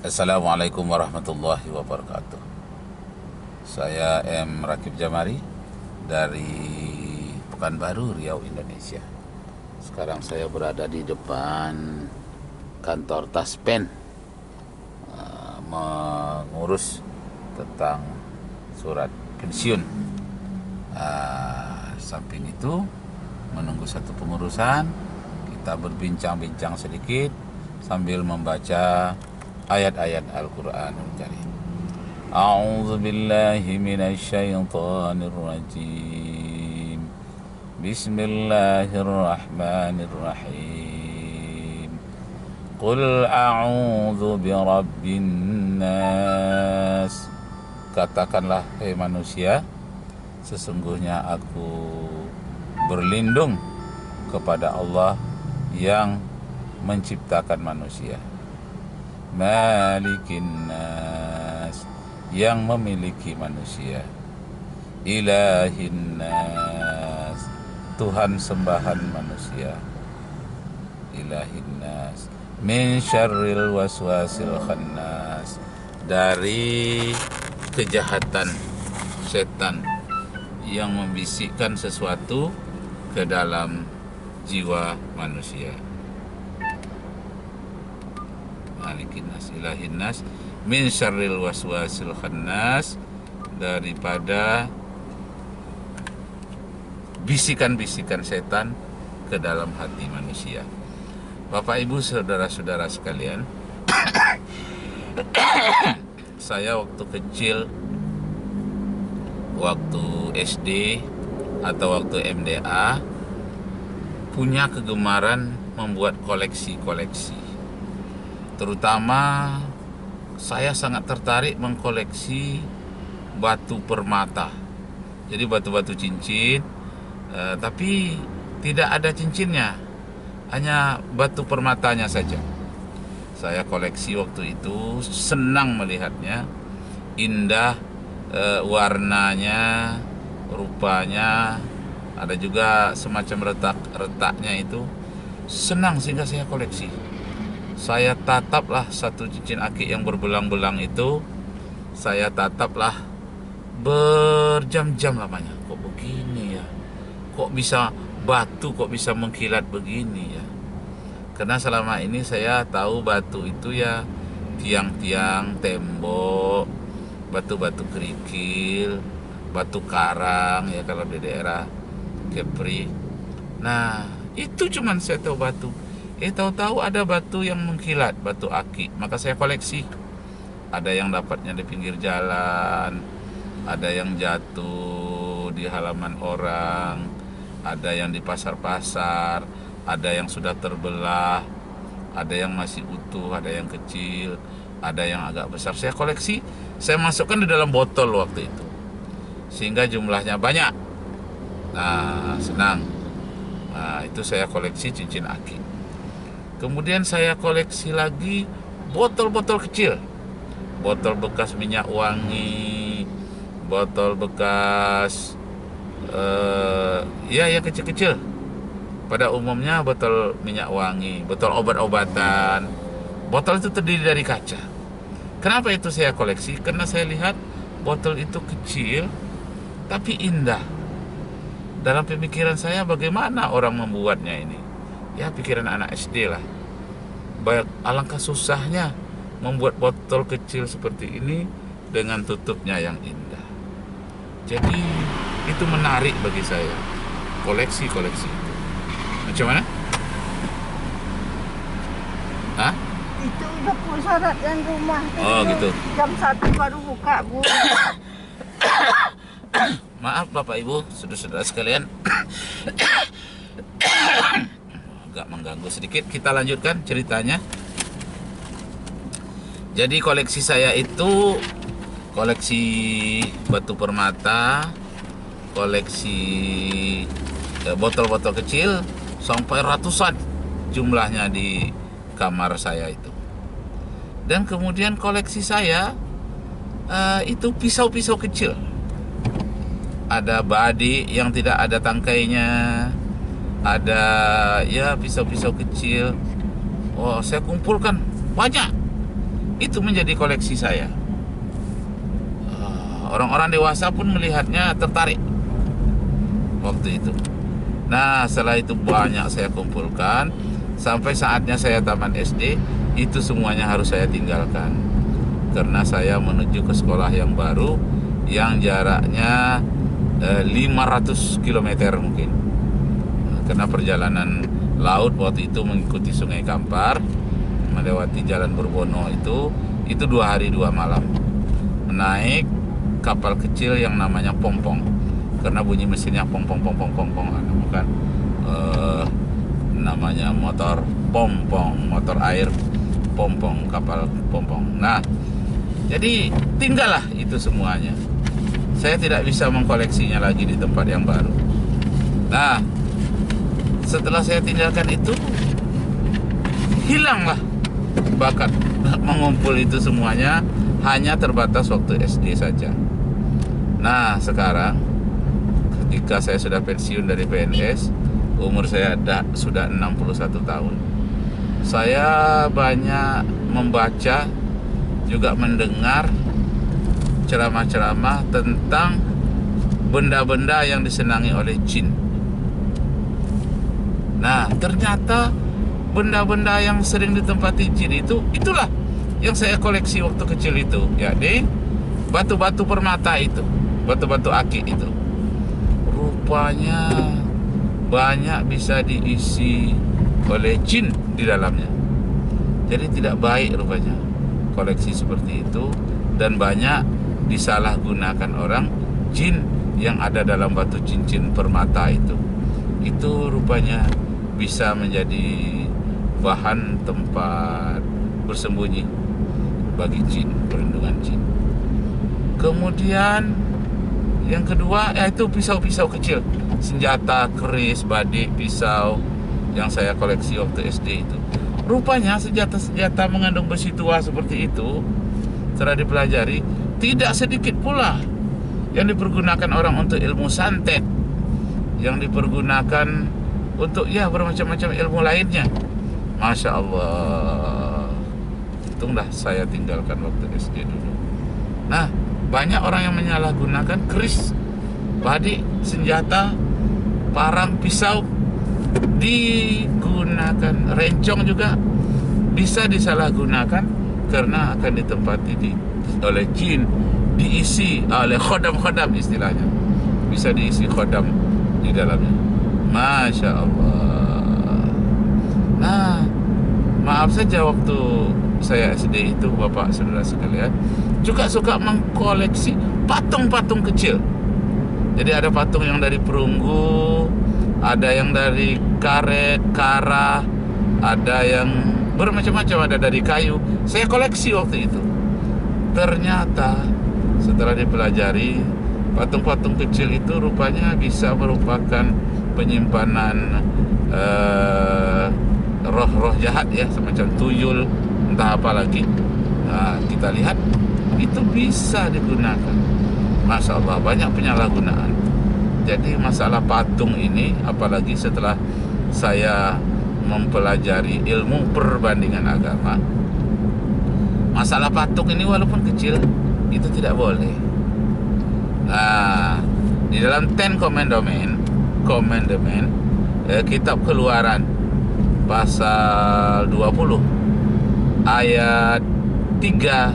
Assalamualaikum warahmatullahi wabarakatuh. Saya M. Rakib Jamari dari Pekanbaru, Riau, Indonesia. Sekarang saya berada di depan kantor Taspen, mengurus tentang surat pensiun. Samping itu menunggu satu pengurusan, kita berbincang-bincang sedikit sambil membaca ayat-ayat Al-Quranul Karim. A'udzu billahi minasyaitonir rajim. Bismillahirrahmanirrahim. Qul a'udzu birabbin nas. Katakanlah, hai manusia, sesungguhnya aku berlindung kepada Allah yang menciptakan manusia. Malikin nas, yang memiliki manusia. Ilahin nas, Tuhan sembahan manusia. Ilahin nas, min syarril waswasil khannas, dari kejahatan setan yang membisikkan sesuatu ke dalam jiwa manusia. Malikin nas, ilahin nas, min syarril waswasil khannas, daripada bisikan-bisikan setan ke dalam hati manusia. Bapak Ibu saudara-saudara sekalian, saya waktu kecil, waktu SD atau waktu MDA, punya kegemaran membuat koleksi-koleksi. Terutama saya sangat tertarik mengkoleksi batu permata. Jadi batu-batu cincin, tapi tidak ada cincinnya, hanya batu permatanya saja. Saya koleksi waktu itu, senang melihatnya, indah, warnanya, rupanya, ada juga semacam retak-retaknya itu, senang sehingga saya koleksi. Saya tataplah satu cincin akik yang berbelang-belang itu, saya tataplah berjam-jam lamanya. Kok begini ya? Kok bisa batu, kok bisa mengkilat begini ya? Karena selama ini saya tahu batu itu ya tiang-tiang, tembok, batu-batu kerikil, batu karang ya kalau di daerah Kepri. Nah, itu cuman saya tahu batu. Tahu-tahu ada batu yang mengkilat, batu akik, maka saya koleksi. Ada yang dapatnya di pinggir jalan, ada yang jatuh di halaman orang, ada yang di pasar-pasar, ada yang sudah terbelah, ada yang masih utuh, ada yang kecil, ada yang agak besar. Saya koleksi, saya masukkan di dalam botol waktu itu, sehingga jumlahnya banyak. Nah, senang. Nah, itu saya koleksi cincin akik. Kemudian saya koleksi lagi botol-botol kecil, botol bekas minyak wangi, botol bekas ya kecil-kecil. Pada umumnya botol minyak wangi, botol obat-obatan. Botol itu terdiri dari kaca. Kenapa itu saya koleksi? Karena saya lihat botol itu kecil tapi indah. Dalam pemikiran saya, bagaimana orang membuatnya ini? Ya, pikiran anak SD lah. Alangkah susahnya membuat botol kecil seperti ini dengan tutupnya yang indah. Jadi itu menarik bagi saya, koleksi-koleksi itu. Macam mana? Hah? Itu udah syarat yang rumah. Oh gitu. Jam 1 baru buka, Bu. Maaf Bapak Ibu, saudara-saudara sekalian, agak mengganggu sedikit. Kita lanjutkan ceritanya. Jadi koleksi saya itu koleksi batu permata, koleksi botol-botol kecil, sampai ratusan jumlahnya di kamar saya itu. Dan kemudian koleksi saya itu pisau-pisau kecil. Ada badi yang tidak ada tangkainya, ada ya pisau-pisau kecil. Oh, saya kumpulkan banyak. Itu menjadi koleksi saya. Orang-orang dewasa pun melihatnya tertarik waktu itu. Nah, setelah itu banyak saya kumpulkan. Sampai saatnya saya tamat SD, itu semuanya harus saya tinggalkan. Karena saya menuju ke sekolah yang baru, yang jaraknya 500 km mungkin. Karena perjalanan laut waktu itu mengikuti Sungai Kampar, melewati Jalan Bourbono itu 2 hari 2 malam. Menaik kapal kecil yang namanya Pompong, karena bunyi mesinnya pong pong pong pong pong pong, bukan namanya motor Pompong, motor air Pompong, kapal Pompong. Nah, jadi tinggallah itu semuanya. Saya tidak bisa mengkoleksinya lagi di tempat yang baru. Nah, setelah saya tinggalkan itu, hilanglah bakat mengumpul itu semuanya, hanya terbatas waktu SD saja. Nah, sekarang ketika saya sudah pensiun dari PNS, umur saya sudah 61 tahun. Saya banyak membaca, juga mendengar ceramah-ceramah tentang benda-benda yang disenangi oleh jin. Nah, ternyata benda-benda yang sering ditempati jin itulah yang saya koleksi waktu kecil itu, yakni batu-batu permata itu, batu-batu akik itu. Rupanya banyak bisa diisi oleh jin di dalamnya. Jadi tidak baik rupanya koleksi seperti itu, dan banyak disalahgunakan orang jin yang ada dalam batu cincin permata itu. Itu rupanya bisa menjadi bahan tempat bersembunyi bagi jin, perlindungan jin. Kemudian yang kedua yaitu pisau-pisau kecil, senjata, keris, badik, pisau yang saya koleksi waktu SD itu. Rupanya senjata-senjata mengandung besi tua seperti itu, setelah dipelajari, tidak sedikit pula yang dipergunakan orang untuk ilmu santet, yang dipergunakan untuk bermacam-macam ilmu lainnya. Masya Allah. Untunglah saya tinggalkan waktu SD dulu. Nah, banyak orang yang menyalahgunakan keris, badik, senjata, parang, pisau digunakan. Rencong juga bisa disalahgunakan karena akan ditempati oleh jin, diisi oleh khodam-khodam istilahnya. Bisa diisi khodam di dalamnya. Masya Allah. Nah, maaf saja waktu saya SD itu, Bapak saudara sekalian, juga suka mengkoleksi patung-patung kecil. Jadi ada patung yang dari perunggu, ada yang dari karet, kara, ada yang bermacam-macam, ada dari kayu. Saya koleksi waktu itu. Ternyata setelah dipelajari, patung-patung kecil itu rupanya bisa merupakan penyimpanan roh-roh jahat ya, semacam tuyul, entah apa lagi. Nah, kita lihat itu bisa digunakan. Masya Allah, banyak penyalahgunaan. Jadi masalah patung ini, apalagi setelah saya mempelajari ilmu perbandingan agama, masalah patung ini walaupun kecil itu tidak boleh. Nah, di dalam Ten Commandment, kitab Keluaran pasal 20 ayat 3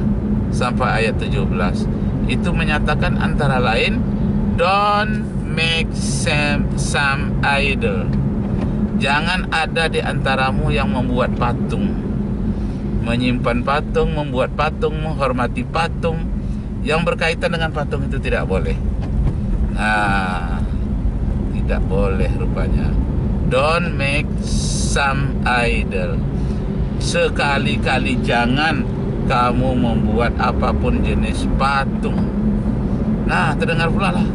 sampai ayat 17 itu menyatakan antara lain, don't make some idol. Jangan ada di antaramu yang membuat patung, menyimpan patung, membuat patung, menghormati patung. Yang berkaitan dengan patung itu tidak boleh. Nah, tidak boleh rupanya. Don't make some idol. Sekali-kali jangan kamu membuat apapun jenis patung. Nah, terdengar pula lah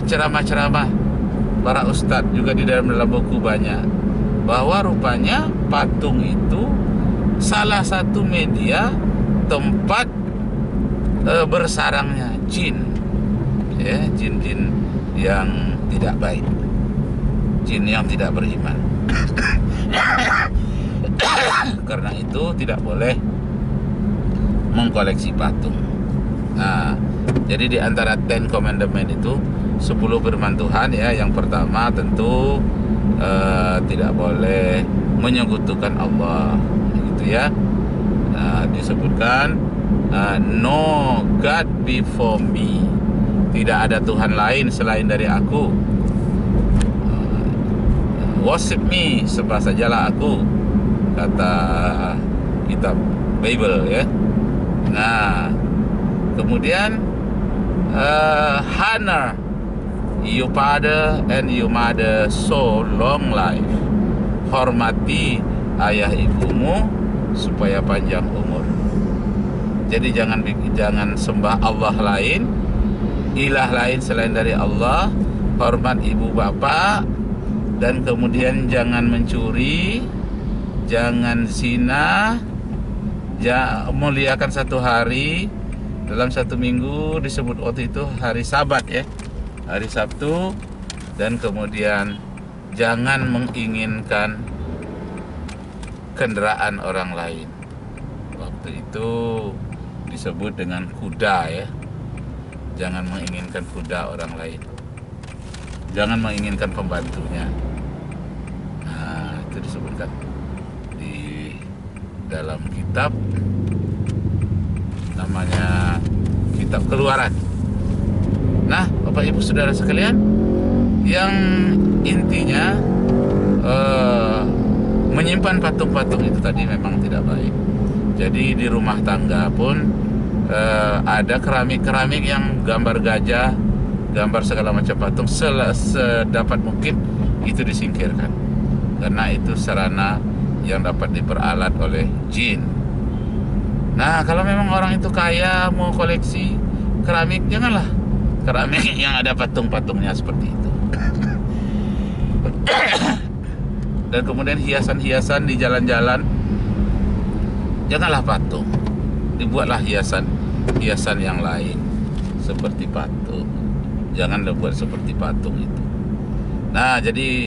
ceramah-ceramah para ustadz juga di dalam buku banyak, bahwa rupanya patung itu salah satu media tempat bersarangnya jin, ya, jin-jin yang tidak baik, jin yang tidak beriman. Karena itu tidak boleh mengkoleksi patung. Nah, jadi di antara 10 commandment itu 10 firman Tuhan ya. Yang pertama tentu tidak boleh menyekutukan Allah, gitu ya. Disebutkan no God before me. Tidak ada Tuhan lain selain dari aku. Worship me, sembah sajalah aku, kata kitab Bible ya. Nah, kemudian honor your father and your mother so long life. Hormati ayah ibumu supaya panjang umur. Jadi jangan sembah Allah lain, ilah lain selain dari Allah. Hormat ibu bapak, dan kemudian jangan mencuri, jangan zina. Muliakan satu hari dalam satu minggu, disebut waktu itu hari Sabat ya, hari Sabtu. Dan kemudian jangan menginginkan kendaraan orang lain. Waktu itu disebut dengan kuda ya. Jangan menginginkan kuda orang lain, jangan menginginkan pembantunya. Nah, itu disebutkan di dalam kitab, namanya kitab Keluaran. Nah, Bapak Ibu Saudara sekalian, yang intinya menyimpan patung-patung itu tadi memang tidak baik. Jadi di rumah tangga pun ada keramik-keramik yang gambar gajah, gambar segala macam patung, sedapat mungkin itu disingkirkan, karena itu sarana yang dapat diperalat oleh jin. Nah, kalau memang orang itu kaya mau koleksi keramik, janganlah keramik yang ada patung-patungnya seperti itu. Dan kemudian hiasan-hiasan di jalan-jalan, janganlah patung, dibuatlah hiasan yang lain seperti patung. Jangan dibuat seperti patung itu. Nah, jadi